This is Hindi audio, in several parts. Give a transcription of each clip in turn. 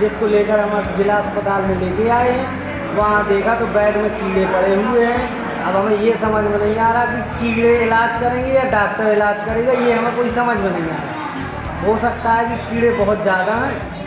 जिसको लेकर हम जिला अस्पताल में लेके आए हैं। वहाँ देखा तो बेड में कीड़े पड़े हुए हैं। अब हमें ये समझ में नहीं आ रहा कि कीड़े इलाज करेंगे या डॉक्टर इलाज करेगा, ये हमें कोई समझ में नहीं आ रहा। हो सकता है कि कीड़े बहुत ज़्यादा हैं।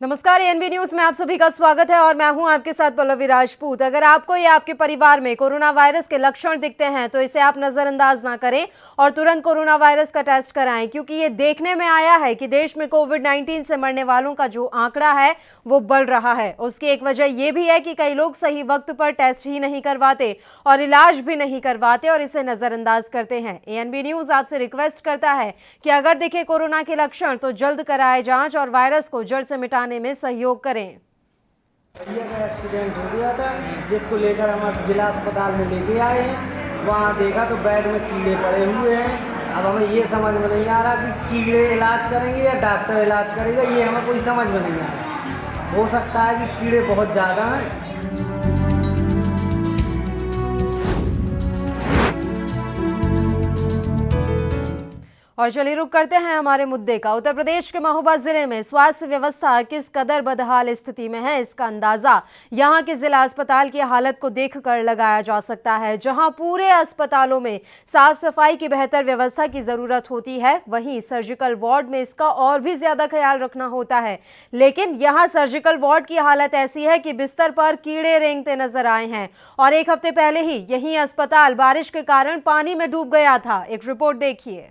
नमस्कार, एएनबी न्यूज में आप सभी का स्वागत है और मैं हूं आपके साथ पल्लवी राजपूत। अगर आपको या आपके परिवार में कोरोना वायरस के लक्षण दिखते हैं तो इसे आप नजरअंदाज ना करें और तुरंत कोरोना वायरस का टेस्ट कराएं, क्योंकि ये देखने में आया है कि देश में कोविड-19 से मरने वालों का जो आंकड़ा है वो बढ़ रहा है। उसकी एक वजह ये भी है कि कई लोग सही वक्त पर टेस्ट ही नहीं करवाते और इलाज भी नहीं करवाते और इसे नजरअंदाज करते हैं। एएनबी न्यूज आपसे रिक्वेस्ट करता है कि अगर दिखे कोरोना के लक्षण तो जल्द कराए जांच और वायरस को जड़ से मिटाने में सहयोग करें। भैया का एक्सीडेंट हो गया था, जिसको लेकर हम जिला अस्पताल में लेके आए हैं। वहाँ देखा तो बेड में कीड़े पड़े हुए हैं। अब हमें ये समझ में नहीं आ रहा कि कीड़े इलाज करेंगे या डॉक्टर इलाज करेगा, ये हमें कोई समझ में नहीं आ रहा। हो सकता है कि कीड़े बहुत ज़्यादा हैं। और चलिए रुक करते हैं हमारे मुद्दे का। उत्तर प्रदेश के महोबा जिले में स्वास्थ्य व्यवस्था किस कदर बदहाल स्थिति में है, इसका अंदाजा यहां के जिला अस्पताल की हालत को देखकर लगाया जा सकता है। जहां पूरे अस्पतालों में साफ सफाई की बेहतर व्यवस्था की जरूरत होती है, वहीं सर्जिकल वार्ड में इसका और भी ज्यादा ख्याल रखना होता है। लेकिन यहां सर्जिकल वार्ड की हालत ऐसी है कि बिस्तर पर कीड़े रेंगते नजर आए हैं और एक हफ्ते पहले ही यही अस्पताल बारिश के कारण पानी में डूब गया था। एक रिपोर्ट देखिए।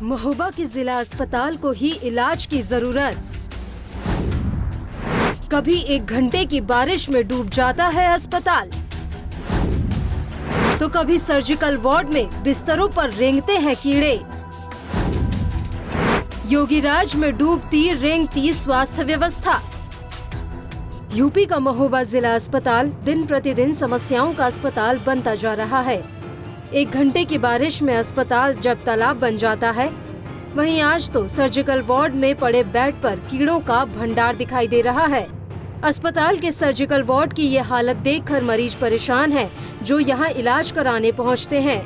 महोबा के जिला अस्पताल को ही इलाज की जरूरत। कभी 1 घंटे की बारिश में डूब जाता है अस्पताल, तो कभी सर्जिकल वार्ड में बिस्तरों पर रेंगते हैं कीड़े। योगीराज में डूबती रेंगती स्वास्थ्य व्यवस्था। यूपी का महोबा जिला अस्पताल दिन प्रतिदिन समस्याओं का अस्पताल बनता जा रहा है। 1 घंटे की बारिश में अस्पताल जब तालाब बन जाता है, वहीं आज तो सर्जिकल वार्ड में पड़े बेड पर कीड़ों का भंडार दिखाई दे रहा है। अस्पताल के सर्जिकल वार्ड की ये हालत देखकर मरीज परेशान हैं, जो यहाँ इलाज कराने पहुँचते हैं।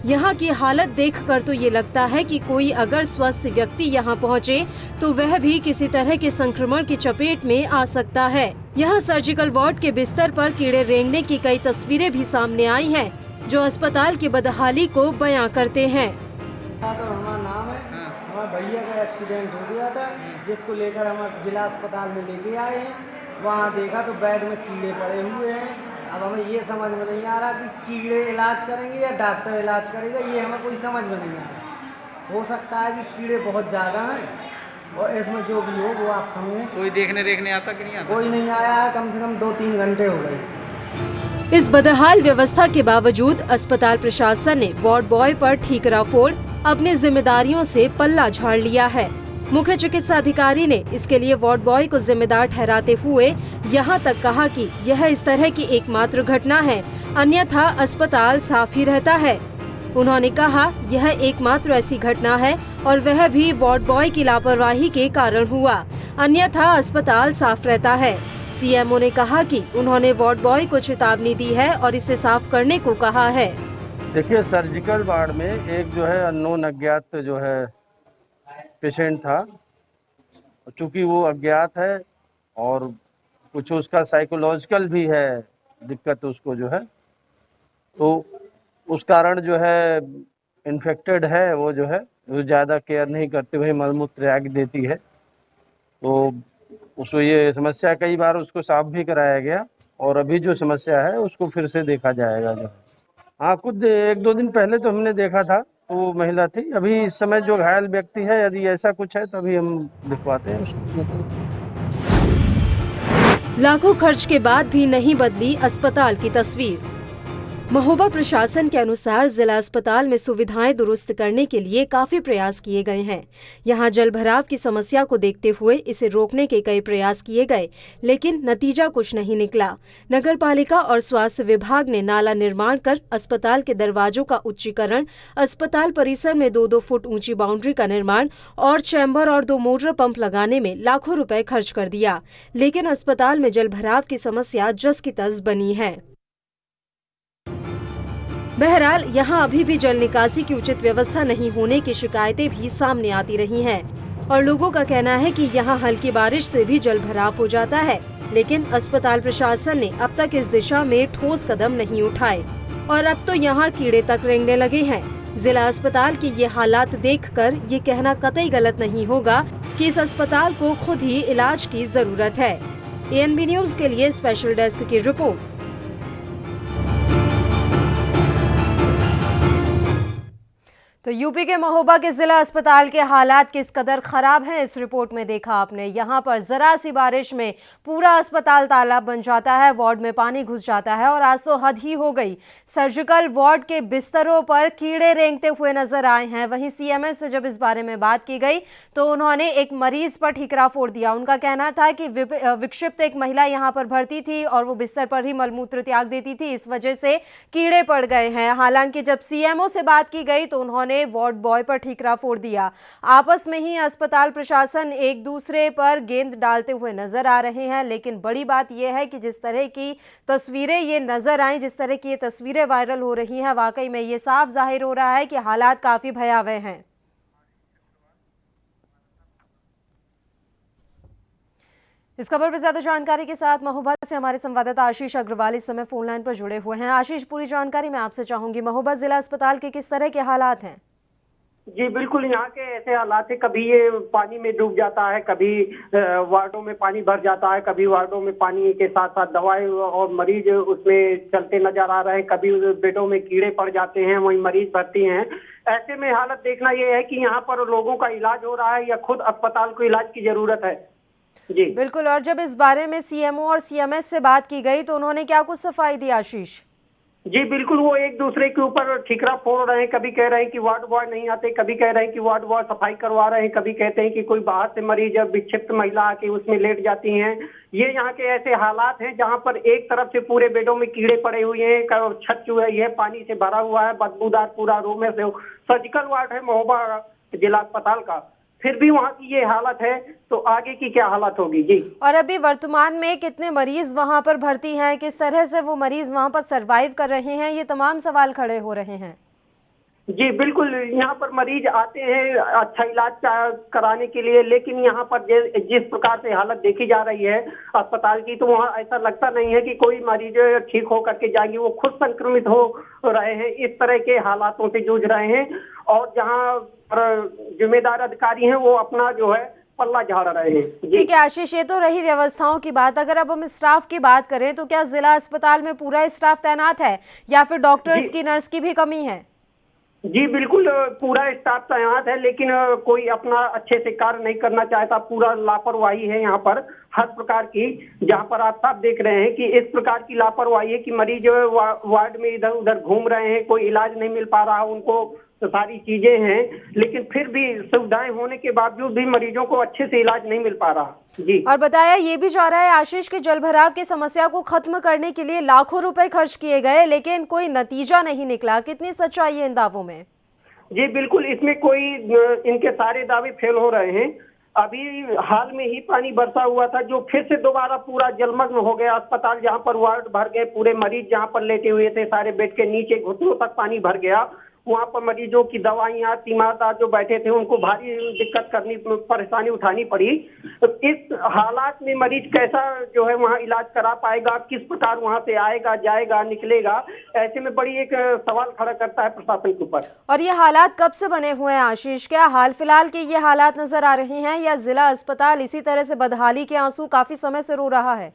यहाँ की हालत देखकर तो ये लगता है कि कोई अगर स्वस्थ व्यक्ति यहाँ पहुँचे तो वह भी किसी तरह के संक्रमण की चपेट में आ सकता है। यहाँ सर्जिकल वार्ड के बिस्तर पर कीड़े रेंगने की कई तस्वीरें भी सामने आई हैं, जो अस्पताल की बदहाली को बयां करते हैं। तो हमारा नाम है, हमारे भैया का एक्सीडेंट हो गया था, जिसको लेकर हम जिला अस्पताल में लेके आए हैं। वहाँ देखा तो बेड में कीड़े पड़े हुए हैं। अब हमें ये समझ में नहीं आ रहा कि कीड़े इलाज करेंगे या डॉक्टर इलाज करेगा, ये हमें कोई समझ में नहीं आ रहा। हो सकता है कि कीड़े बहुत ज़्यादा हैं और इसमें जो भी हो वो आप समझें। कोई देखने आता कि नहीं आता? कोई नहीं आया है, कम से कम 2-3 घंटे हो गए। इस बदहाल व्यवस्था के बावजूद अस्पताल प्रशासन ने वार्ड बॉय पर ठीकरा फोड़ अपनी जिम्मेदारियों से पल्ला झाड़ लिया है। मुख्य चिकित्सा अधिकारी ने इसके लिए वार्ड बॉय को जिम्मेदार ठहराते हुए यहां तक कहा कि यह इस तरह की एकमात्र घटना है, अन्यथा अस्पताल साफ ही रहता है। उन्होंने कहा यह एकमात्र ऐसी घटना है और वह भी वार्ड बॉय की लापरवाही के कारण हुआ, अन्यथा अस्पताल साफ रहता है। सीएमओ ने कहा कि उन्होंने वार्ड बॉय को चेतावनी दी है और इसे साफ करने को कहा है। देखिए, सर्जिकल वार्ड में एक जो है अननोन अज्ञात जो है पेशेंट था। चूंकि वो अज्ञात है और कुछ उसका साइकोलॉजिकल भी है दिक्कत उसको जो है, तो उस कारण जो है इन्फेक्टेड है, वो जो है वो ज़्यादा केयर नहीं करते हुए मलमूत्र त्याग देती है। तो उसको ये समस्या कई बार उसको साफ भी कराया गया और अभी जो समस्या है उसको फिर से देखा जाएगा। जो हाँ, खुद 1-2 दिन पहले तो हमने देखा था, तो वो महिला थी। अभी इस समय जो घायल व्यक्ति है, यदि ऐसा कुछ है तो अभी हम दिखवाते हैं उसको। लाखों खर्च के बाद भी नहीं बदली अस्पताल की तस्वीर। महोबा प्रशासन के अनुसार जिला अस्पताल में सुविधाएं दुरुस्त करने के लिए काफी प्रयास किए गए हैं। यहां जल भराव की समस्या को देखते हुए इसे रोकने के कई प्रयास किए गए, लेकिन नतीजा कुछ नहीं निकला। नगर पालिका और स्वास्थ्य विभाग ने नाला निर्माण कर अस्पताल के दरवाजों का उच्चीकरण, अस्पताल परिसर में 2-2 फुट ऊंची बाउंड्री का निर्माण और चैम्बर और 2 मोटर पंप लगाने में लाखों रुपए खर्च कर दिया, लेकिन अस्पताल में जल भराव की समस्या जस की तस बनी है। बहरहाल यहाँ अभी भी जल निकासी की उचित व्यवस्था नहीं होने की शिकायतें भी सामने आती रही हैं और लोगों का कहना है कि यहाँ हल्की बारिश से भी जल भराव हो जाता है, लेकिन अस्पताल प्रशासन ने अब तक इस दिशा में ठोस कदम नहीं उठाए और अब तो यहाँ कीड़े तक रेंगने लगे हैं। जिला अस्पताल के ये हालात देखकर ये कहना कतई गलत नहीं होगा कि इस अस्पताल को खुद ही इलाज की जरूरत है। ANB न्यूज के लिए स्पेशल डेस्क की रिपोर्ट। तो यूपी के महोबा के जिला अस्पताल के हालात किस कदर खराब हैं, इस रिपोर्ट में देखा आपने। यहाँ पर जरा सी बारिश में पूरा अस्पताल तालाब बन जाता है, वार्ड में पानी घुस जाता है और आज तो हद ही हो गई। सर्जिकल वार्ड के बिस्तरों पर कीड़े रेंगते हुए नजर आए हैं। वहीं CMS से जब इस बारे में बात की गई तो उन्होंने एक मरीज पर ठीकरा फोड़ दिया। उनका कहना था कि विक्षिप्त एक महिला यहाँ पर भर्ती थी और वो बिस्तर पर ही मलमूत्र त्याग देती थी, इस वजह से कीड़े पड़ गए हैं। हालांकि जब CMO से बात की गई तो उन्होंने वार्ड बॉय पर ठीकरा फोड़ दिया। आपस में ही अस्पताल प्रशासन एक दूसरे पर गेंद डालते हुए नजर आ रहे हैं। लेकिन बड़ी बात यह है कि जिस तरह की तस्वीरें ये नजर आई, जिस तरह की ये तस्वीरें वायरल हो रही हैं, वाकई में ये साफ जाहिर हो रहा है कि हालात काफी भयावह हैं। इस खबर पर ज्यादा जानकारी के साथ महोबा से हमारे संवाददाता आशीष अग्रवाल इस समय फोन लाइन पर जुड़े हुए हैं। आशीष, पूरी जानकारी मैं आपसे चाहूंगी। महोबा जिला अस्पताल के किस तरह के हालात हैं? जी बिल्कुल, यहाँ के ऐसे हालात है, कभी ये पानी में डूब जाता है, कभी वार्डों में पानी भर जाता है, कभी वार्डों में पानी के साथ साथ दवाई और मरीज उसमें चलते नजर आ रहे हैं, कभी बेडों में कीड़े पड़ जाते हैं, वहीं मरीज भर्ती हैं। ऐसे में हालत देखना ये है कि यहाँ पर लोगों का इलाज हो रहा है या खुद अस्पताल को इलाज की जरूरत है। जी बिल्कुल। और जब इस बारे में CMO और CMS से बात की गई तो उन्होंने क्या कुछ सफाई दी आशीष? जी बिल्कुल, वो एक दूसरे के ऊपर ठीकरा फोड़ रहे हैं। कभी कह रहे हैं कि वार्ड बॉय नहीं आते, कभी कह रहे हैं कि वार्ड बॉय सफाई करवा रहे हैं, कभी कहते हैं कि कोई बाहर से मरीज या विक्षिप्त महिला आके उसमें लेट जाती हैं। ये यहाँ के ऐसे हालात हैं जहाँ पर एक तरफ से पूरे बेडों में कीड़े पड़े हुए हैं, छत जो है यह पानी से भरा हुआ है, बदबूदार पूरा रूम है। सर्जिकल वार्ड है महोबा जिला अस्पताल का, फिर भी वहाँ की ये हालत है, तो आगे की क्या हालत होगी? जी। और अभी वर्तमान में कितने मरीज वहाँ पर भर्ती हैं, किस तरह से वो मरीज वहाँ पर सरवाइव कर रहे हैं, ये तमाम सवाल खड़े हो रहे हैं। जी बिल्कुल, यहाँ पर मरीज आते हैं अच्छा इलाज कराने के लिए, लेकिन यहाँ पर जिस प्रकार से हालत देखी जा रही है अस्पताल की, तो वहाँ ऐसा लगता नहीं है कि कोई मरीज ठीक हो करके जाएंगे। वो खुद संक्रमित हो रहे हैं, इस तरह के हालातों से जूझ रहे हैं और जहाँ पर जिम्मेदार अधिकारी हैं वो अपना जो है पल्ला झाड़ रहे हैं। ठीक है आशीष, ये तो रही व्यवस्थाओं की बात। अगर अब हम स्टाफ की बात करें तो क्या जिला अस्पताल में पूरा स्टाफ तैनात है या फिर डॉक्टर्स की, नर्स की भी कमी है? जी बिल्कुल, पूरा स्टाफ तैनात है, लेकिन कोई अपना अच्छे से कार्य नहीं करना चाहता। पूरा लापरवाही है यहाँ पर हर प्रकार की, जहाँ पर आप सब देख रहे हैं कि इस प्रकार की लापरवाही है कि मरीज वार्ड में इधर उधर घूम रहे हैं, कोई इलाज नहीं मिल पा रहा उनको, तो सारी चीजें हैं, लेकिन फिर भी सुविधाएं होने के बावजूद भी मरीजों को अच्छे से इलाज नहीं मिल पा रहा। जी। और बताया ये भी जा रहा है आशीष की जल भराव की समस्या को खत्म करने के लिए लाखों रुपए खर्च किए गए, लेकिन कोई नतीजा नहीं निकला। कितनी सच्चाई है इन दावों में? जी बिल्कुल, इसमें कोई इनके सारे दावे फेल हो रहे हैं। अभी हाल में ही पानी बरसा हुआ था जो फिर से दोबारा पूरा जलमग्न हो गया अस्पताल, जहाँ पर वार्ड भर गए, पूरे मरीज जहाँ पर लेटे हुए थे सारे बेड के नीचे घुटनों तक पानी भर गया। वहाँ पर मरीजों की दवाइयाँ, तीमारदार जो बैठे थे उनको भारी दिक्कत करनी, परेशानी उठानी पड़ी। तो इस हालात में मरीज कैसा जो है वहाँ इलाज करा पाएगा, किस प्रकार वहाँ से आएगा, जाएगा, निकलेगा, ऐसे में बड़ी एक सवाल खड़ा करता है प्रशासन के ऊपर। और ये हालात कब से बने हुए हैं आशीष? क्या हाल फिलहाल के ये हालात नजर आ रहे हैं या जिला अस्पताल इसी तरह से बदहाली के आंसू काफी समय से रो रहा है?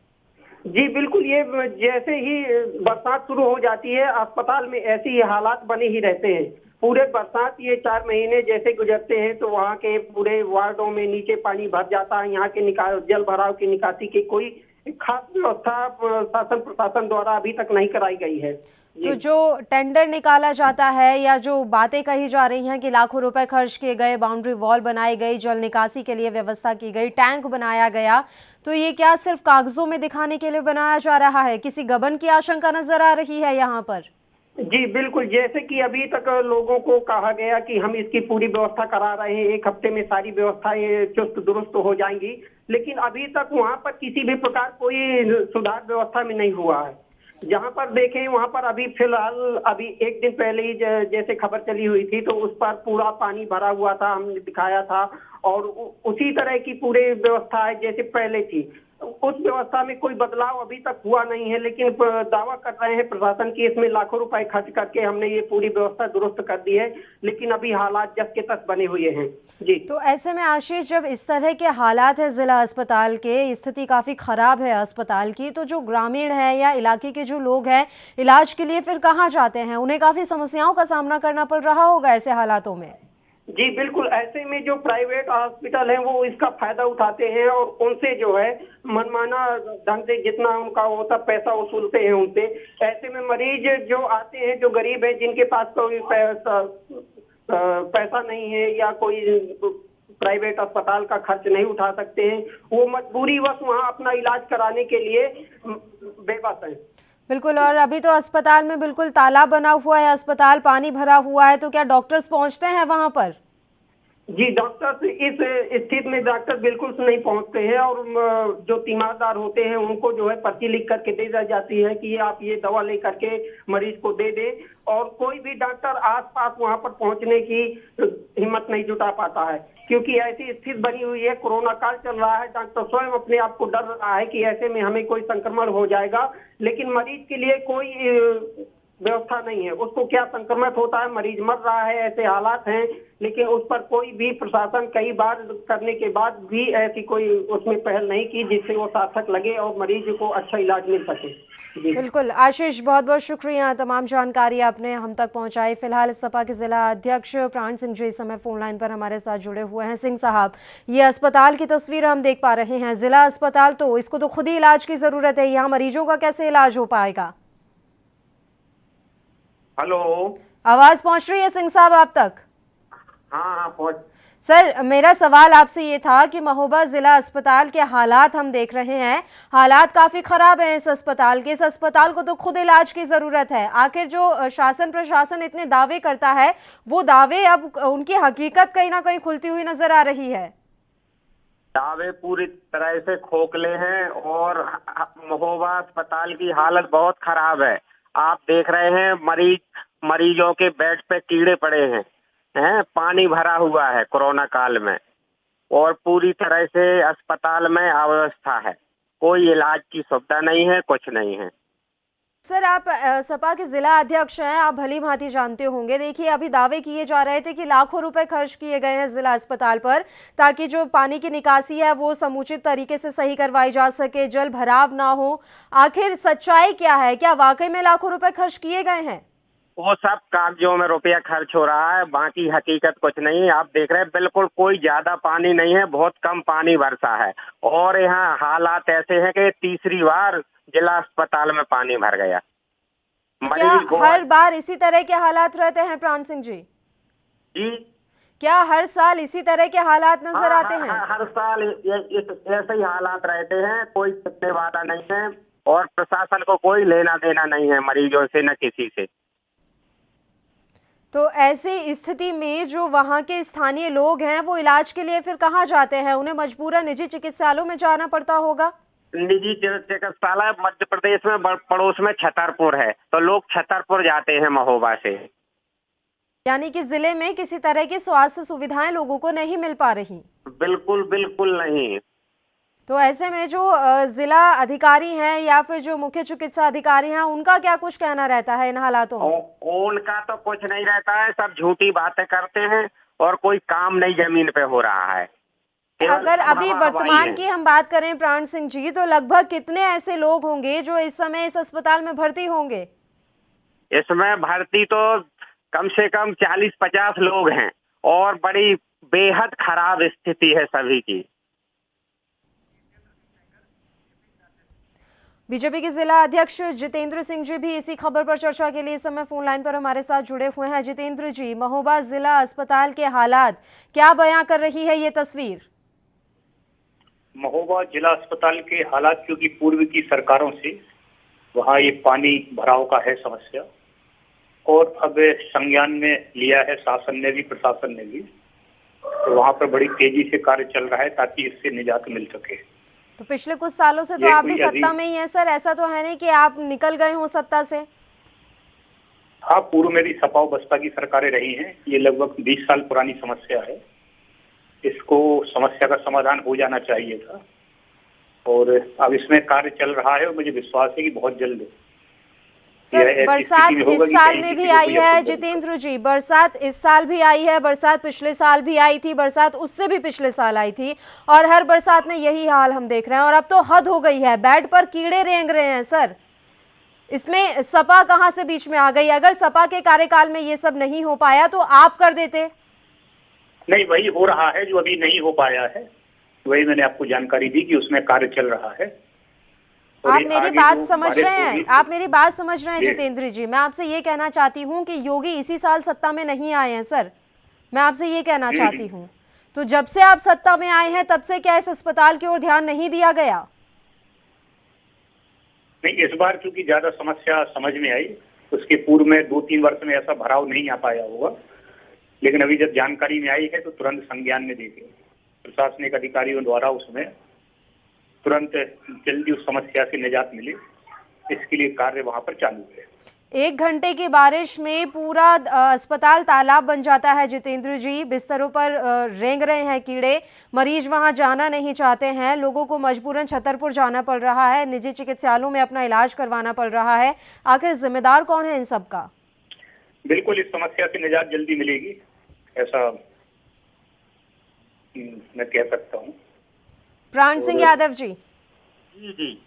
जी बिल्कुल, ये जैसे ही बरसात शुरू हो जाती है अस्पताल में ऐसे ही हालात बने ही रहते हैं। पूरे बरसात ये 4 महीने जैसे गुजरते हैं तो वहाँ के पूरे वार्डों में नीचे पानी भर जाता है। यहाँ के जल भराव की निकासी की कोई खास व्यवस्था शासन प्रशासन द्वारा अभी तक नहीं कराई गई है। तो जो टेंडर निकाला जाता है या जो बातें कही जा रही हैं कि लाखों रुपए खर्च किए गए, बाउंड्री वॉल बनाई गई, जल निकासी के लिए व्यवस्था की गई, टैंक बनाया गया, तो ये क्या सिर्फ कागजों में दिखाने के लिए बनाया जा रहा है? किसी गबन की आशंका नजर आ रही है यहाँ पर? जी बिल्कुल, जैसे कि अभी तक लोगों को कहा गया कि हम इसकी पूरी व्यवस्था करा रहे हैं, 1 हफ्ते में सारी व्यवस्थाएं चुस्त दुरुस्त हो जाएंगी, लेकिन अभी तक वहाँ पर किसी भी प्रकार कोई सुधार व्यवस्था में नहीं हुआ है। जहां पर देखें वहां पर अभी फिलहाल अभी एक दिन पहले ही जैसे खबर चली हुई थी तो उस पर पूरा पानी भरा हुआ था, हमने दिखाया था। और उसी तरह की पूरी व्यवस्था है जैसे पहले थी। उस व्यवस्था में कोई बदलाव अभी तक हुआ नहीं है, लेकिन दावा कर रहे हैं प्रशासन की इसमें लाखों रुपए खर्च करके हमने ये पूरी व्यवस्था दुरुस्त कर दी है, लेकिन अभी हालात जस के तस बने हुए हैं। जी, तो ऐसे में आशीष, जब इस तरह के हालात है जिला अस्पताल के, स्थिति काफी खराब है अस्पताल की, तो जो ग्रामीण है या इलाके के जो लोग हैं इलाज के लिए फिर कहाँ जाते हैं? उन्हें काफी समस्याओं का सामना करना पड़ रहा होगा ऐसे हालातों में। जी बिल्कुल, ऐसे में जो प्राइवेट हॉस्पिटल हैं वो इसका फायदा उठाते हैं और उनसे जो है मनमाना ढंग से जितना उनका होता पैसा वसूलते हैं उनसे। ऐसे में मरीज जो आते हैं, जो गरीब है, जिनके पास कोई पैसा नहीं है या कोई प्राइवेट अस्पताल का खर्च नहीं उठा सकते हैं, वो मजबूरीवश वहाँ अपना इलाज कराने के लिए बेबस है। बिल्कुल, और अभी तो अस्पताल में बिल्कुल तालाब बना हुआ है, अस्पताल पानी भरा हुआ है, तो क्या डॉक्टर्स पहुंचते हैं वहां पर? जी, डॉक्टर इस स्थिति में डॉक्टर बिल्कुल से नहीं पहुंचते हैं और जो तीमारदार होते हैं उनको जो है पर्ची लिख करके दे दी जाती है कि आप ये दवा ले करके मरीज को दे दे, और कोई भी डॉक्टर आसपास वहां पर पहुंचने की हिम्मत नहीं जुटा पाता है, क्योंकि ऐसी स्थिति बनी हुई है। कोरोना काल चल रहा है, डॉक्टर स्वयं अपने आप को डर रहा है कि ऐसे में हमें कोई संक्रमण हो जाएगा, लेकिन मरीज के लिए कोई व्यवस्था नहीं है। उसको क्या संक्रमण होता है, मरीज मर रहा है, ऐसे हालात हैं, लेकिन उस पर कोई भी प्रशासन कई बार करने के बाद भी ऐसी कोई उसमें पहल नहीं की जिससे वो सार्थक लगे और मरीज को अच्छा इलाज मिल सके। बिल्कुल आशीष, बहुत बहुत शुक्रिया, तमाम जानकारी आपने हम तक पहुंचाई। फिलहाल सपा के जिला अध्यक्ष प्राण सिंह जी इस समय फोन लाइन पर हमारे साथ जुड़े हुए हैं। सिंह साहब, ये अस्पताल की तस्वीर हम देख पा रहे हैं, जिला अस्पताल तो इसको तो खुद ही इलाज की जरूरत है, यहाँ मरीजों का कैसे इलाज हो पाएगा? हेलो, आवाज पहुंच रही है सिंह साहब आप तक? हाँ पहुंच। सर, मेरा सवाल आपसे ये था कि महोबा जिला अस्पताल के हालात हम देख रहे हैं, हालात काफी खराब हैं इस अस्पताल के। इस अस्पताल को तो खुद इलाज की जरूरत है। आखिर जो शासन प्रशासन इतने दावे करता है, वो दावे अब उनकी हकीकत कहीं ना कहीं खुलती हुई नजर आ रही है। दावे पूरी तरह से खोखले हैं और महोबा अस्पताल की हालत बहुत खराब है। आप देख रहे हैं मरीजों के बेड पे कीड़े पड़े हैं, पानी भरा हुआ है कोरोना काल में, और पूरी तरह से अस्पताल में अव्यवस्था है, कोई इलाज की सुविधा नहीं है, कुछ नहीं है। सर, आप सपा के जिला अध्यक्ष हैं, आप भली भांति जानते होंगे। देखिए, अभी दावे किए जा रहे थे कि लाखों रुपए खर्च किए गए हैं जिला अस्पताल पर ताकि जो पानी की निकासी है वो समुचित तरीके से सही करवाई जा सके, जल भराव ना हो। आखिर सच्चाई क्या है? क्या वाकई में लाखों रुपए खर्च किए गए हैं? वो सब कागजों में रुपया खर्च हो रहा है, बाकी हकीकत कुछ नहीं है। आप देख रहे हैं बिल्कुल कोई ज्यादा पानी नहीं है, बहुत कम पानी बरसा है, और यहाँ हालात ऐसे हैं कि तीसरी बार जिला अस्पताल में पानी भर गया। क्या हर बार इसी तरह के हालात रहते हैं प्राण सिंह जी? जी, क्या हर साल इसी तरह के हालात नजर आते हैं? हर साल ऐसे ही हालात रहते हैं, कोई सत्य वादा नहीं है और प्रशासन को कोई लेना देना नहीं है मरीजों से, न किसी से। तो ऐसी स्थिति में जो वहाँ के स्थानीय लोग हैं वो इलाज के लिए फिर कहाँ जाते हैं? उन्हें मजबूरन निजी चिकित्सालयों में जाना पड़ता होगा। निजी चिकित्सालय मध्य प्रदेश में पड़ोस में छतरपुर है, तो लोग छतरपुर जाते हैं महोबा से। यानी कि जिले में किसी तरह की स्वास्थ्य सुविधाएं लोगों को नहीं मिल पा रही। बिल्कुल बिल्कुल नहीं। तो ऐसे में जो जिला अधिकारी हैं या फिर जो मुख्य चिकित्सा अधिकारी हैं, उनका क्या कुछ कहना रहता है इन हालातों में? उनका तो कुछ नहीं रहता है, सब झूठी बातें करते हैं और कोई काम नहीं जमीन पे हो रहा है। अगर अभी वर्तमान की हम बात करें प्राण सिंह जी, तो लगभग कितने ऐसे लोग होंगे जो इस समय इस अस्पताल में भर्ती होंगे? इसमें भर्ती तो कम से कम 40-50 लोग हैं और बड़ी बेहद खराब स्थिति है सभी की। बीजेपी के जिला अध्यक्ष जितेंद्र सिंह जी भी इसी खबर पर चर्चा के लिए इस समय फोन लाइन पर हमारे साथ जुड़े हुए हैं। जितेंद्र जी, महोबा जिला अस्पताल के हालात क्या बयां कर रही है ये तस्वीर? महोबा जिला अस्पताल के हालात, क्योंकि पूर्व की सरकारों से वहाँ ये पानी भराव का है समस्या, और अब संज्ञान में लिया है शासन ने भी, प्रशासन ने भी, तो वहाँ पर बड़ी तेजी से कार्य चल रहा है ताकि इससे निजात मिल सके। तो पिछले कुछ सालों से तो ये आप भी कोई सत्ता अभी- में ही हैं सर, ऐसा तो है नहीं कि आप निकल गए हो सत्ता से। हाँ, पूर्व में भी सपा और बसपा की सरकारें रही हैं। ये लगभग 20 साल पुरानी समस्या है। इसको समस्या का समाधान हो जाना चाहिए था और अब इसमें कार्य चल रहा है और मुझे विश्वास है कि बहुत जल्द सर ऐसी बरसात स्थिति में होगा इस कि साल कहीं में किसी भी को आई कोई है असुविधा नहीं जितेंद्र जी, बरसात इस साल भी आई है, बरसात पिछले साल भी आई थी, बरसात उससे भी पिछले साल आई थी और हर बरसात में यही हाल हम देख रहे हैं। और अब तो हद हो गई है, बेड पर कीड़े रेंग रहे हैं सर। इसमें सपा कहां से बीच में आ गई? अगर सपा के कार्यकाल में ये सब नहीं हो पाया तो आप कर देते। नहीं, वही हो रहा है जो अभी नहीं हो पाया है। वही मैंने आपको जानकारी दी कि उसमें कार्य चल रहा है। और आप ये मेरी आगे बात जो समझ बारिश रहे हैं? होगी- आप मेरी बात समझ रहे हैं जी। जितेंद्र जी? मैं आपसे ये कहना चाहती हूँ कि योगी इसी साल सत्ता में नहीं आए हैं सर, मैं आपसे ये कहना चाहती हूँ। तो जब से आप सत्ता में आए हैं तब से क्या इस अस्पताल की ओर ध्यान नहीं दिया गया? नहीं, इस बार क्योंकि ज्यादा समस्या समझ में आई, उसके पूर्व में 2-3 वर्ष में ऐसा भराव नहीं आ पाया होगा। लेकिन अभी जब जानकारी में आई है तो तुरंत संज्ञान में देके प्रशासनिक अधिकारियों द्वारा उसमें तुरंत जल्दी उस समस्या से निजात मिले, इसके लिए कार्य वहां पर चालू है। 1 घंटे की बारिश में पूरा अस्पताल तालाब बन जाता है जितेंद्र जी। बिस्तरों पर रेंग रहे हैं कीड़े, मरीज वहां जाना नहीं चाहते हैं, लोगों को मजबूरन छतरपुर जाना पड़ रहा है, निजी चिकित्सालयों में अपना इलाज करवाना पड़ रहा है। आखिर जिम्मेदार कौन है इन सब का? बिल्कुल इस समस्या से निजात जल्दी मिलेगी, ऐसा मैं कह सकता हूँ। प्राण सिंह यादव जी, जी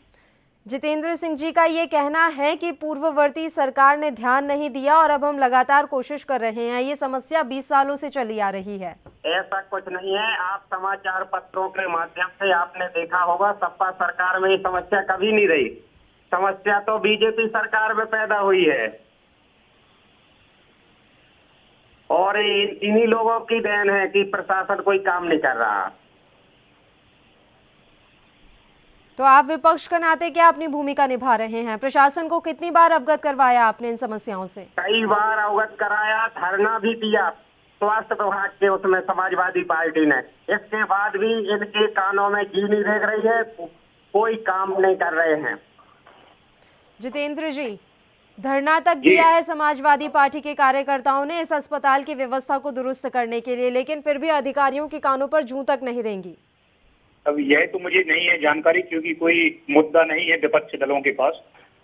जितेंद्र सिंह जी का ये कहना है कि पूर्ववर्ती सरकार ने ध्यान नहीं दिया और अब हम लगातार कोशिश कर रहे हैं। ये समस्या 20 सालों से चली आ रही है। ऐसा कुछ नहीं है। आप समाचार पत्रों के माध्यम से आपने देखा होगा, सपा सरकार में ये समस्या कभी नहीं रही। समस्या तो बीजेपी सरकार में पैदा हुई है और इन्हीं लोगों की देन है कि प्रशासन कोई काम नहीं कर रहा। तो आप विपक्ष के नाते क्या अपनी भूमिका निभा रहे हैं? प्रशासन को कितनी बार अवगत करवाया आपने इन समस्याओं से? कई बार अवगत कराया, धरना भी दिया स्वास्थ्य विभाग के उसमें समाजवादी पार्टी ने। इसके बाद भी इनके कानों में जी नहीं देख रही है, कोई काम नहीं कर रहे हैं। जितेंद्र जी, धरना तक दिया है समाजवादी पार्टी के कार्यकर्ताओं ने इस अस्पताल की व्यवस्था को दुरुस्त करने के लिए, लेकिन फिर भी अधिकारियों के कानों पर जूं तक नहीं रेंगी। अब यह तो मुझे नहीं है जानकारी, क्योंकि कोई मुद्दा नहीं है विपक्ष दलों के पास।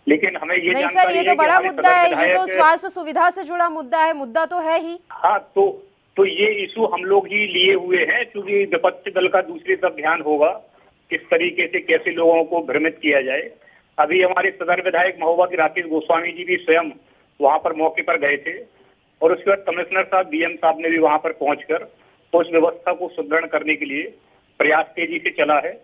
लेकिन हमें ये नहीं सर, जानकारी ये है तो कि बड़ा हमारे मुद्दा सदर है, ये तो विधायक- स्वास्थ्य सुविधा से जुड़ा मुद्दा है, मुद्दा तो है ही। हाँ, तो ये इशू हम लोग ही लिए हुए हैं, क्योंकि विपक्ष दल का दूसरी तरफ ध्यान होगा किस तरीके से कैसे लोगों को भ्रमित किया जाए। अभी हमारे सदर विधायक महोबा के राकेश गोस्वामी जी भी स्वयं वहां पर मौके पर गए थे और उसके बाद कमिश्नर साहब, डीएम साहब ने भी वहां पर पहुंचकर उस व्यवस्था को सुदृढ़ करने के लिए प्रयास तेजी से चला है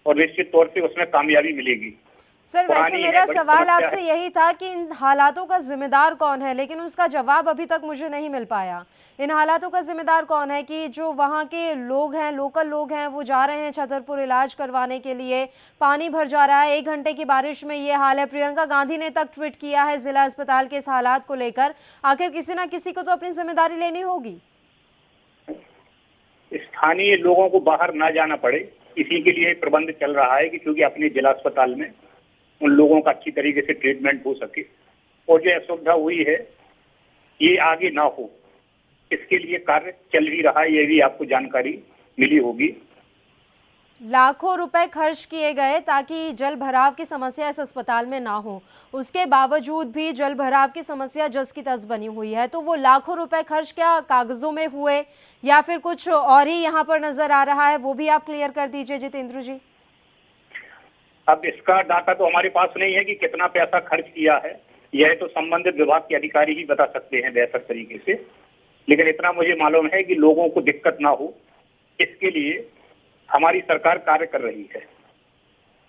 और निश्चित तौर से उसमें कामयाबी मिलेगी। सर वैसे पुरानी मेरा है, बड़ी सवाल समस्या आपसे है। यही था कि इन हालातों का जिम्मेदार कौन है, लेकिन उसका जवाब अभी तक मुझे नहीं मिल पाया। इन हालातों का जिम्मेदार कौन है कि जो वहाँ के लोग हैं, लोकल लोग हैं, वो जा रहे हैं छतरपुर इलाज करवाने के लिए, पानी भर जा रहा है, 1 घंटे की बारिश में ये हाल है। प्रियंका गांधी ने तक ट्वीट किया है जिला अस्पताल के इस हालात को लेकर। आखिर किसी ना किसी को तो अपनी जिम्मेदारी लेनी होगी। स्थानीय लोगों को बाहर ना जाना पड़े, इसी के लिए प्रबंध चल रहा है कि क्योंकि अपने जिला अस्पताल में उन लोगों का अच्छी तरीके से ट्रीटमेंट हो सके और जो असुविधा हुई है ये आगे ना हो, इसके लिए कार्य चल ही रहा है। ये भी आपको जानकारी मिली होगी। लाखों रुपए खर्च किए गए ताकि जल भराव की समस्या इस अस्पताल में ना हो, उसके बावजूद भी जल भराव की समस्या जस की तस बनी हुई है। तो वो लाखों रुपए खर्च क्या कागजों में हुए या फिर कुछ और ही यहाँ पर नजर आ रहा है, वो भी आप क्लियर कर दीजिए जितेंद्र जी। अब इसका डाटा तो हमारे पास नहीं है कि कितना पैसा खर्च किया है, यह तो संबंधित विभाग के अधिकारी ही बता सकते हैं बेहतर तरीके से। लेकिन इतना मुझे मालूम है कि लोगों को दिक्कत ना हो, इसके लिए हमारी सरकार कार्य कर रही है।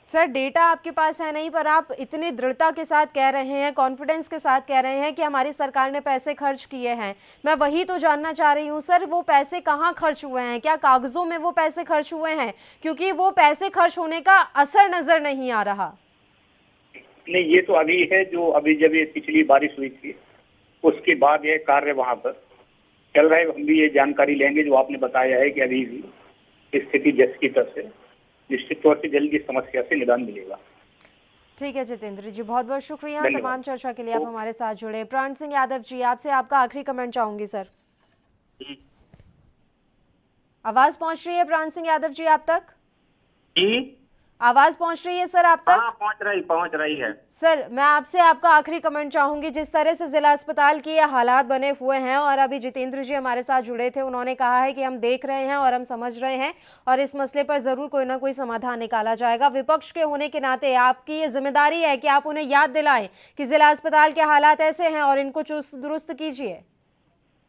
सर डेटा आपके पास है नहीं, पर आप इतनी दृढ़ता के साथ कह रहे हैं, कॉन्फिडेंस के साथ कह रहे हैं कि हमारी सरकार ने पैसे खर्च किए हैं। मैं वही तो जानना चाह रही हूँ सर, वो पैसे कहाँ खर्च हुए हैं? क्या कागजों में वो पैसे खर्च हुए हैं? क्योंकि वो पैसे खर्च होने का असर नजर नहीं आ रहा। नहीं, ये तो अभी है, जो अभी जब ये पिछली बारिश हुई थी उसके बाद यह कार्य वहां पर चल रहा है। हम भी ये जानकारी लेंगे जो आपने बताया है कि अभी भी स्थिति जस की तस है निश्चित तौर से जल्द इस समस्या से निदान मिलेगा। ठीक है जितेंद्र जी, बहुत बहुत शुक्रिया धन्यवाद। तमाम चर्चा के लिए आप हमारे साथ जुड़े। प्राण सिंह यादव जी, आपसे आपका आखिरी कमेंट चाहूंगी सर। आवाज पहुंच रही है प्राण सिंह यादव जी आप तक? जी आवाज पहुंच रही है सर आप तक? हाँ, पहुंच रही है। सर मैं आपसे आपका आखिरी कमेंट चाहूंगी। जिस तरह से जिला अस्पताल के ये हालात बने हुए हैं और अभी जितेंद्र जी हमारे साथ जुड़े थे, उन्होंने कहा है कि हम देख रहे हैं और हम समझ रहे हैं और इस मसले पर जरूर कोई ना कोई समाधान निकाला जाएगा। विपक्ष के होने के नाते आपकी ये जिम्मेदारी है कि आप उन्हें याद दिलाएं कि जिला अस्पताल के हालात ऐसे हैं और इनको चुस्त दुरुस्त कीजिए।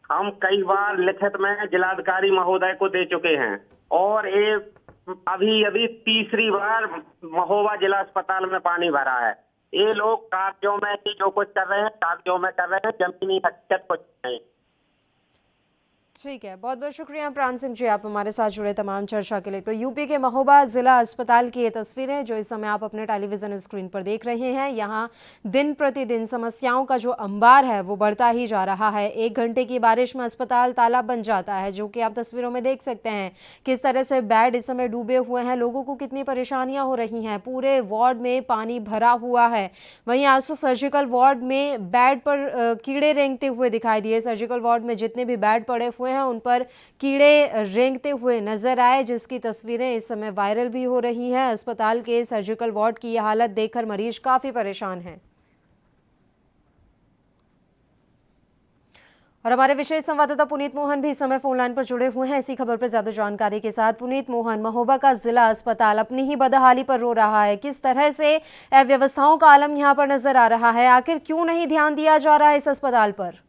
हम कई बार लिखित में जिलाधिकारी महोदय को दे चुके हैं और अभी तीसरी बार महोबा जिला अस्पताल में पानी भरा है। ये लोग कागजों में ही जो कुछ कर रहे हैं, कागजों में कर रहे हैं, जमीनी हकीकत कुछ नहीं। ठीक है, बहुत बहुत शुक्रिया प्राण सिंह जी, आप हमारे साथ जुड़े तमाम चर्चा के लिए। तो यूपी के महोबा जिला अस्पताल की ये तस्वीरें जो इस समय आप अपने टेलीविजन स्क्रीन पर देख रहे हैं, यहाँ दिन प्रतिदिन समस्याओं का जो अंबार है वो बढ़ता ही जा रहा है। 1 घंटे की बारिश में अस्पताल तालाब बन जाता है, जो कि आप तस्वीरों में देख सकते हैं किस तरह से बेड इस समय डूबे हुए हैं। लोगों को कितनी परेशानियां हो रही हैं, पूरे वार्ड में पानी भरा हुआ है। वहीं आंसू सर्जिकल वार्ड में बेड पर कीड़े रेंगते हुए दिखाई दिए। सर्जिकल वार्ड में जितने भी बेड पड़े हुए हैं उन पर कीड़े रेंगते हुए नजर आए, जिसकी तस्वीरें इस समय वायरल भी हो रही हैं। अस्पताल के सर्जिकल वार्ड की यह हालत देखकर मरीज काफी परेशान हैं। और हमारे विशेष संवाददाता पुनीत मोहन भी इस समय फोन लाइन पर जुड़े हुए हैं इसी खबर पर ज्यादा जानकारी के साथ। पुनीत मोहन, महोबा का जिला अस्पताल अपनी ही बदहाली पर रो रहा है, किस तरह से अव्यवस्थाओं का आलम यहां पर नजर आ रहा है, आखिर क्यों नहीं ध्यान दिया जा रहा है इस अस्पताल पर?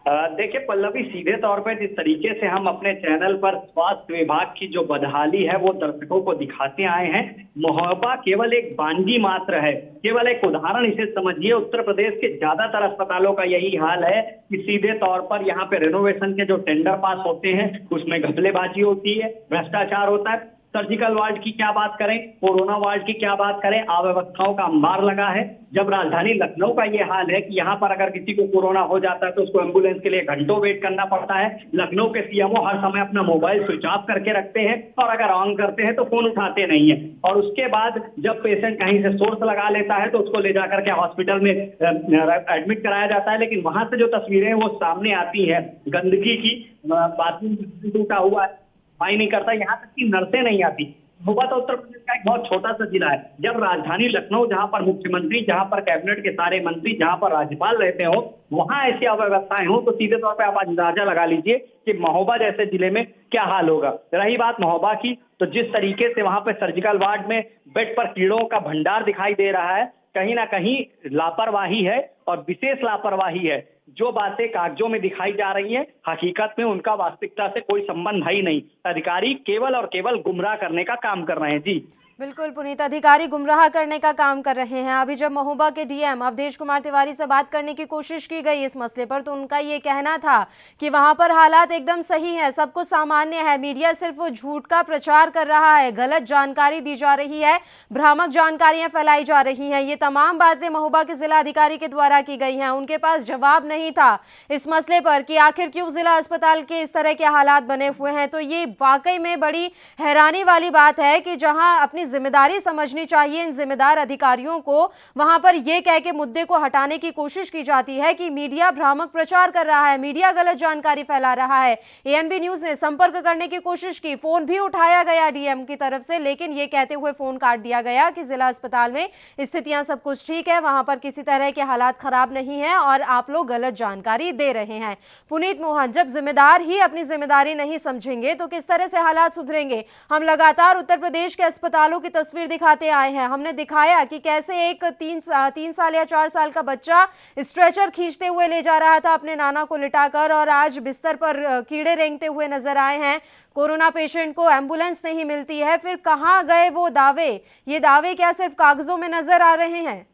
देखिए पल्लवी, सीधे तौर पर जिस तरीके से हम अपने चैनल पर स्वास्थ्य विभाग की जो बदहाली है वो दर्शकों को दिखाते आए हैं, महोबा केवल एक बानगी मात्र है, केवल एक उदाहरण इसे समझिए। उत्तर प्रदेश के ज्यादातर अस्पतालों का यही हाल है कि सीधे तौर पर यहाँ पे रेनोवेशन के जो टेंडर पास होते हैं उसमें घपलेबाजी होती है, भ्रष्टाचार होता है। सर्जिकल वार्ड की क्या बात करें, कोरोना वार्ड की क्या बात करें, अव्यवस्थाओं का अंबार लगा है। जब राजधानी लखनऊ का ये हाल है कि यहाँ पर अगर किसी को कोरोना हो जाता है तो उसको एम्बुलेंस के लिए घंटों वेट करना पड़ता है। लखनऊ के सीएमओ हर समय अपना मोबाइल स्विच ऑफ करके रखते हैं और अगर ऑन करते हैं तो फोन उठाते नहीं है। और उसके बाद जब पेशेंट कहीं से सोर्स लगा लेता है तो उसको ले जाकर के हॉस्पिटल में एडमिट कराया जाता है। लेकिन वहां से जो तस्वीरें वो सामने आती है गंदगी की, बाथरूम टूटा हुआ है, सफाई नहीं करता, यहाँ तक कि नर्सें नहीं आती। महोबा तो उत्तर प्रदेश का एक बहुत छोटा सा जिला है। जब राजधानी लखनऊ, जहाँ पर मुख्यमंत्री, जहाँ पर कैबिनेट के सारे मंत्री, जहाँ पर राज्यपाल रहते हो, वहां ऐसी अव्यवस्थाएं हो तो सीधे तौर पे आप अंदाजा लगा लीजिए कि महोबा जैसे जिले में क्या हाल होगा। रही बात महोबा की, तो जिस तरीके से वहां पे सर्जिकल वार्ड में बेड पर कीड़ों का भंडार दिखाई दे रहा है, कहीं ना कहीं लापरवाही है और विशेष लापरवाही है। जो बातें कागजों में दिखाई जा रही हैं, हकीकत में उनका वास्तविकता से कोई संबंध ही नहीं। अधिकारी केवल और केवल गुमराह करने का काम कर रहे हैं। जी बिल्कुल पुनीत, अधिकारी गुमराह करने का काम कर रहे हैं। अभी जब महोबा के डीएम अवधेश कुमार तिवारी से बात करने की कोशिश की गई इस मसले पर, तो उनका ये कहना था कि वहां पर हालात एकदम सही है, सब कुछ सामान्य है, मीडिया सिर्फ झूठ का प्रचार कर रहा है, गलत जानकारी दी जा रही है, भ्रामक जानकारियां फैलाई जा रही हैं। ये तमाम बातें महोबा के जिला अधिकारी के द्वारा की गई हैं। उनके पास जवाब नहीं था इस मसले पर कि आखिर क्यों जिला अस्पताल के इस तरह के हालात बने हुए हैं। तो ये वाकई में बड़ी हैरानी वाली बात है कि जहां अपनी जिम्मेदारी समझनी चाहिए इन जिम्मेदार अधिकारियों को, वहां पर यह कह के मुद्दे को हटाने की कोशिश की जाती है कि मीडिया भ्रामक प्रचार कर रहा है, मीडिया गलत जानकारी फैला रहा है। एएनबी न्यूज ने संपर्क करने की कोशिश की, फोन भी उठाया गया डीएम की तरफ से, लेकिन यह कहते हुए फोन काट दिया गया कि जिला अस्पताल में स्थितियां सब कुछ ठीक है, वहां पर किसी तरह के हालात खराब नहीं है और आप लोग गलत जानकारी दे रहे हैं। पुनीत मोहन, जब जिम्मेदार ही अपनी जिम्मेदारी नहीं समझेंगे तो किस तरह से हालात सुधरेंगे? हम लगातार उत्तर प्रदेश के अस्पतालों की तस्वीर दिखाते आए हैं। हमने दिखाया कि कैसे एक 3 साल या 4 साल का बच्चा स्ट्रेचर खींचते हुए ले जा रहा था अपने नाना को लिटाकर, और आज बिस्तर पर कीड़े रेंगते हुए नजर आए हैं। कोरोना पेशेंट को एम्बुलेंस नहीं मिलती है, फिर कहां गए वो दावे? ये दावे क्या सिर्फ कागजों में नजर आ रहे हैं?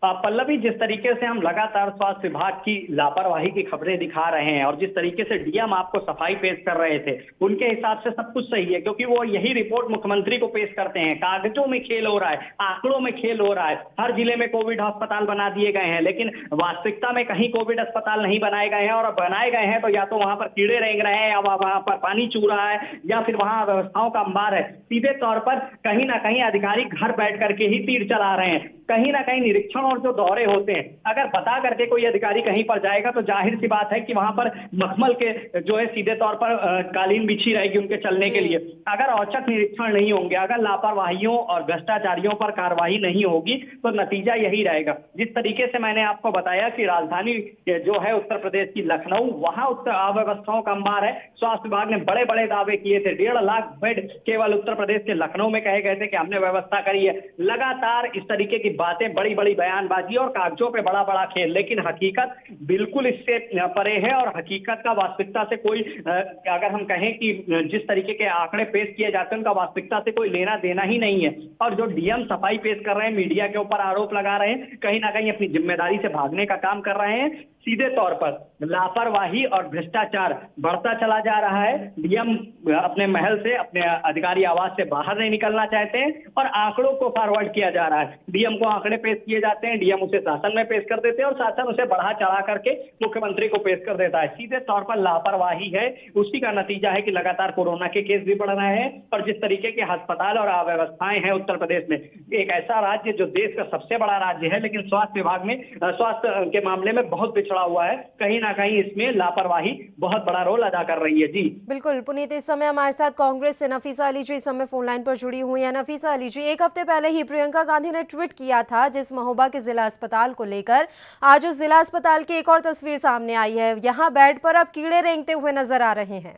पल्लवी, जिस तरीके से हम लगातार स्वास्थ्य विभाग की लापरवाही की खबरें दिखा रहे हैं और जिस तरीके से डीएम आपको सफाई पेश कर रहे थे, उनके हिसाब से सब कुछ सही है, क्योंकि वो यही रिपोर्ट मुख्यमंत्री को पेश करते हैं। कागजों में खेल हो रहा है, आंकड़ों में खेल हो रहा है। हर जिले में कोविड अस्पताल बना दिए गए हैं, लेकिन वास्तविकता में कहीं कोविड अस्पताल नहीं बनाए गए हैं, और बनाए गए हैं तो या तो वहां पर कीड़े रेंग रहे हैं, या वहां पर पानी चू रहा है, या फिर वहां व्यवस्थाओं का अंबार है। सीधे तौर पर कहीं ना कहीं अधिकारी घर बैठ करके ही तीर चला रहे हैं। कहीं ना कहीं निरीक्षण और जो दौरे होते हैं, अगर बता करके कोई अधिकारी कहीं पर जाएगा तो जाहिर सी बात है कि वहां पर मखमल के जो है सीधे तौर पर कालीन बिछी रहेगी उनके चलने के लिए। अगर औचक निरीक्षण नहीं होंगे, अगर लापरवाहियों और भ्रष्टाचारियों पर कार्रवाई नहीं होगी तो नतीजा यही रहेगा। जिस तरीके से मैंने आपको बताया कि राजधानी जो है उत्तर प्रदेश की लखनऊ, वहां अव्यवस्थाओं का अंबार है। स्वास्थ्य विभाग ने बड़े बड़े दावे किए थे, 1.5 लाख बेड केवल उत्तर प्रदेश के लखनऊ में कहे गए थे कि हमने व्यवस्था करी है। लगातार इस तरीके की बातें, बड़ी बड़ी बयानबाजी और कागजों पे बड़ा बड़ा खेल, लेकिन हकीकत बिल्कुल इससे परे है। और हकीकत का वास्तविकता से कोई, अगर हम कहें कि जिस तरीके के आंकड़े पेश किए जाते हैं उनका वास्तविकता से कोई लेना देना ही नहीं है। और जो डीएम सफाई पेश कर रहे हैं, मीडिया के ऊपर आरोप लगा रहे हैं, कहीं ना कहीं अपनी जिम्मेदारी से भागने का काम कर रहे हैं। सीधे तौर पर लापरवाही और भ्रष्टाचार बढ़ता चला जा रहा है। डीएम अपने महल से, अपने अधिकारी आवास से बाहर नहीं निकलना चाहते हैं और आंकड़ों को फॉरवर्ड किया जा रहा है। डीएम को आंकड़े पेश किए जाते हैं, डीएम उसे शासन में पेश कर देते हैं और शासन उसे बढ़ा चढ़ा करके मुख्यमंत्री को पेश कर देता है। सीधे तौर पर लापरवाही है, उसी का नतीजा है कि लगातार कोरोना के केस भी बढ़ रहे हैं। और जिस तरीके के अस्पताल और अव्यवस्थाएं हैं उत्तर प्रदेश में, एक ऐसा राज्य जो देश का सबसे बड़ा राज्य है, लेकिन स्वास्थ्य विभाग में, स्वास्थ्य के मामले में बहुत पिछड़ा हुआ है। कहीं ना कहीं इसमें लापरवाही बहुत बड़ा रोल अदा कर रही है। जी बिल्कुल पुनीत, इस समय हमारे साथ कांग्रेस से नफीसा अली जी इस समय फोन लाइन पर जुड़ी हुई है। नफीसा अली जी, एक हफ्ते पहले ही प्रियंका गांधी ने ट्वीट किया था जिस महोबा के जिला अस्पताल को लेकर। आज उस जिला अस्पताल की एक और तस्वीर सामने आई है, यहाँ बेड पर अब कीड़े रेंगते हुए नजर आ रहे हैं।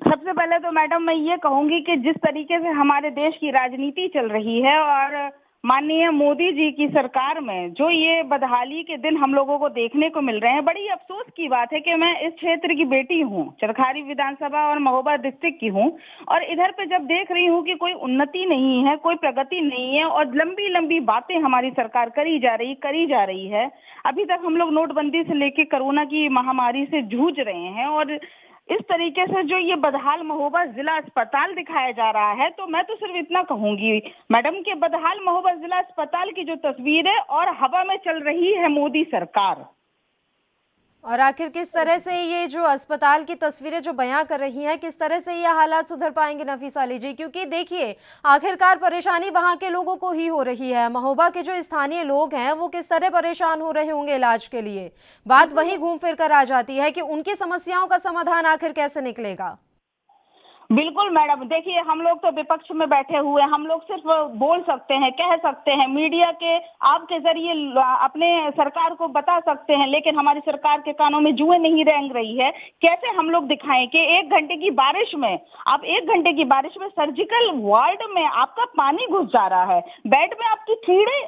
सबसे पहले तो मैडम मैं ये कहूंगी कि जिस तरीके से हमारे देश की राजनीति चल रही है और माननीय मोदी जी की सरकार में जो ये बदहाली के दिन हम लोगों को देखने को मिल रहे हैं, बड़ी अफसोस की बात है कि मैं इस क्षेत्र की बेटी हूँ, चरखारी विधानसभा और महोबा डिस्ट्रिक्ट की हूँ, और इधर पे जब देख रही हूँ कि कोई उन्नति नहीं है, कोई प्रगति नहीं है और लंबी लंबी बातें हमारी सरकार करी जा रही है। अभी तक हम लोग नोटबंदी से लेके कोरोना की महामारी से जूझ रहे हैं और इस तरीके से जो ये बदहाल महोबा जिला अस्पताल दिखाया जा रहा है, तो मैं तो सिर्फ इतना कहूंगी मैडम कि बदहाल महोबा जिला अस्पताल की जो तस्वीर है और हवा में चल रही है मोदी सरकार। और आखिर किस तरह से ये जो अस्पताल की तस्वीरें जो बयां कर रही हैं, किस तरह से ये हालात सुधर पाएंगे नफीसा अली जी? क्योंकि देखिए आखिरकार परेशानी वहां के लोगों को ही हो रही है। महोबा के जो स्थानीय लोग हैं वो किस तरह परेशान हो रहे होंगे इलाज के लिए। बात वहीं घूम फिर कर आ जाती है कि उनकी समस्याओं का समाधान आखिर कैसे निकलेगा। बिल्कुल मैडम, देखिए हम लोग तो विपक्ष में बैठे हुए हैं, हम लोग सिर्फ बोल सकते हैं, कह सकते हैं, मीडिया के आपके जरिए अपने सरकार को बता सकते हैं, लेकिन हमारी सरकार के कानों में जुएं नहीं रेंग रही है। कैसे हम लोग दिखाएं कि 1 घंटे की बारिश में, आप 1 घंटे की बारिश में सर्जिकल वार्ड में आपका पानी घुस जा रहा है, बेड में आपके कीड़े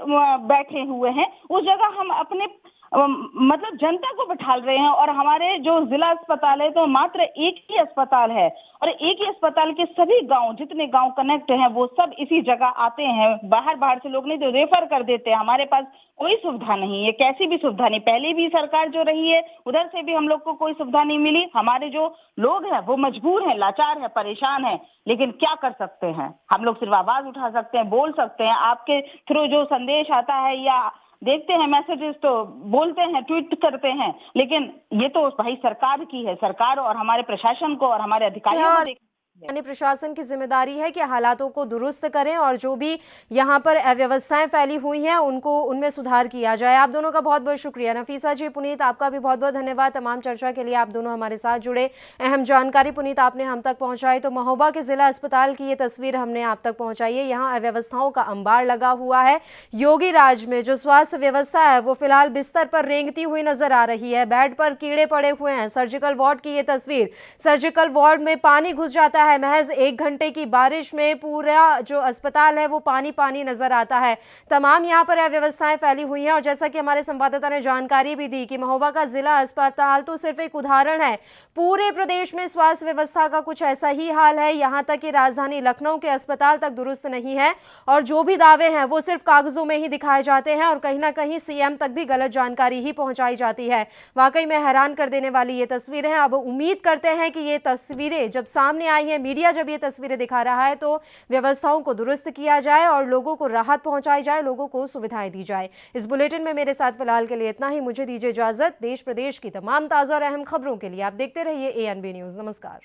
बैठे हुए हैं, उस जगह हम अपने मतलब जनता को बिठाल रहे हैं। और हमारे जो जिला अस्पताल है तो मात्र एक ही अस्पताल है और एक ही अस्पताल के सभी गांव, जितने गांव कनेक्ट हैं वो सब इसी जगह आते हैं। बाहर से लोग नहीं तो रेफर कर देते हैं। हमारे पास कोई सुविधा नहीं है, कैसी भी सुविधा नहीं। पहले भी सरकार जो रही है उधर से भी हम लोग को कोई सुविधा नहीं मिली। हमारे जो लोग हैं वो मजबूर हैं, लाचार हैं, परेशान हैं, लेकिन क्या कर सकते हैं, हम लोग सिर्फ आवाज उठा सकते हैं, बोल सकते हैं। आपके थ्रू जो संदेश आता है या देखते हैं मैसेजेस तो बोलते हैं, ट्वीट करते हैं, लेकिन ये तो भाई सरकार की है, सरकार और हमारे प्रशासन को और हमारे अधिकारियों को यानी प्रशासन की जिम्मेदारी है कि हालातों को दुरुस्त करें और जो भी यहाँ पर अव्यवस्थाएं फैली हुई हैं उनको उनमें सुधार किया जाए। आप दोनों का बहुत बहुत शुक्रिया। नफीसा जी, पुनीत आपका भी बहुत बहुत धन्यवाद। तमाम चर्चा के लिए आप दोनों हमारे साथ जुड़े, अहम जानकारी पुनीत आपने हम तक पहुंचाई। तो महोबा के जिला अस्पताल की ये तस्वीर हमने आप तक पहुंचाई है। यहाँ अव्यवस्थाओं का अंबार लगा हुआ है। योगी राज में जो स्वास्थ्य व्यवस्था है वो फिलहाल बिस्तर पर रेंगती हुई नजर आ रही है, बेड पर कीड़े पड़े हुए हैं। सर्जिकल वार्ड की ये तस्वीर, सर्जिकल वार्ड में पानी घुस जाता है है। महज 1 घंटे की बारिश में पूरा जो अस्पताल है वो पानी पानी नजर आता है। तमाम यहाँ पर अव्यवस्थाएं फैली हुई हैं और जैसा कि हमारे संवाददाता ने जानकारी भी दी कि महोबा का जिला अस्पताल तो सिर्फ एक उदाहरण है, पूरे प्रदेश में स्वास्थ्य व्यवस्था का कुछ ऐसा ही हाल है। यहाँ तक कि राजधानी लखनऊ के अस्पताल तक दुरुस्त नहीं है और जो भी दावे हैं वो सिर्फ कागजों में ही दिखाए जाते हैं और कहीं ना कहीं सीएम तक भी गलत जानकारी ही पहुंचाई जाती है। वाकई में हैरान कर देने वाली ये तस्वीरें हैं। अब उम्मीद करते हैं कि ये तस्वीरें जब सामने आई है, मीडिया जब ये तस्वीरें दिखा रहा है तो व्यवस्थाओं को दुरुस्त किया जाए और लोगों को राहत पहुंचाई जाए, लोगों को सुविधाएं दी जाए। इस बुलेटिन में मेरे साथ फिलहाल के लिए इतना ही। मुझे दीजिए इजाजत। देश प्रदेश की तमाम ताजा और अहम खबरों के लिए आप देखते रहिए ANB न्यूज। नमस्कार।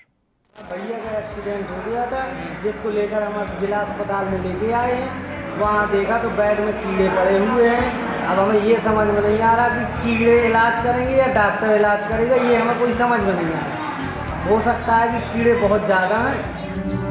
भैया का एक्सीडेंट हो गया था, जिसको लेकर हम जिला अस्पताल में लेके आए हैं। वहाँ देखा तो बेड में कीड़े पड़े हुए हैं। अब हमें ये समझ में नहीं आ रहा कि कीड़े इलाज करेंगे या डॉक्टर इलाज करेगा, ये हमें कोई समझ में नहीं आ रहा। हो सकता है कि कीड़े बहुत ज़्यादा हैं।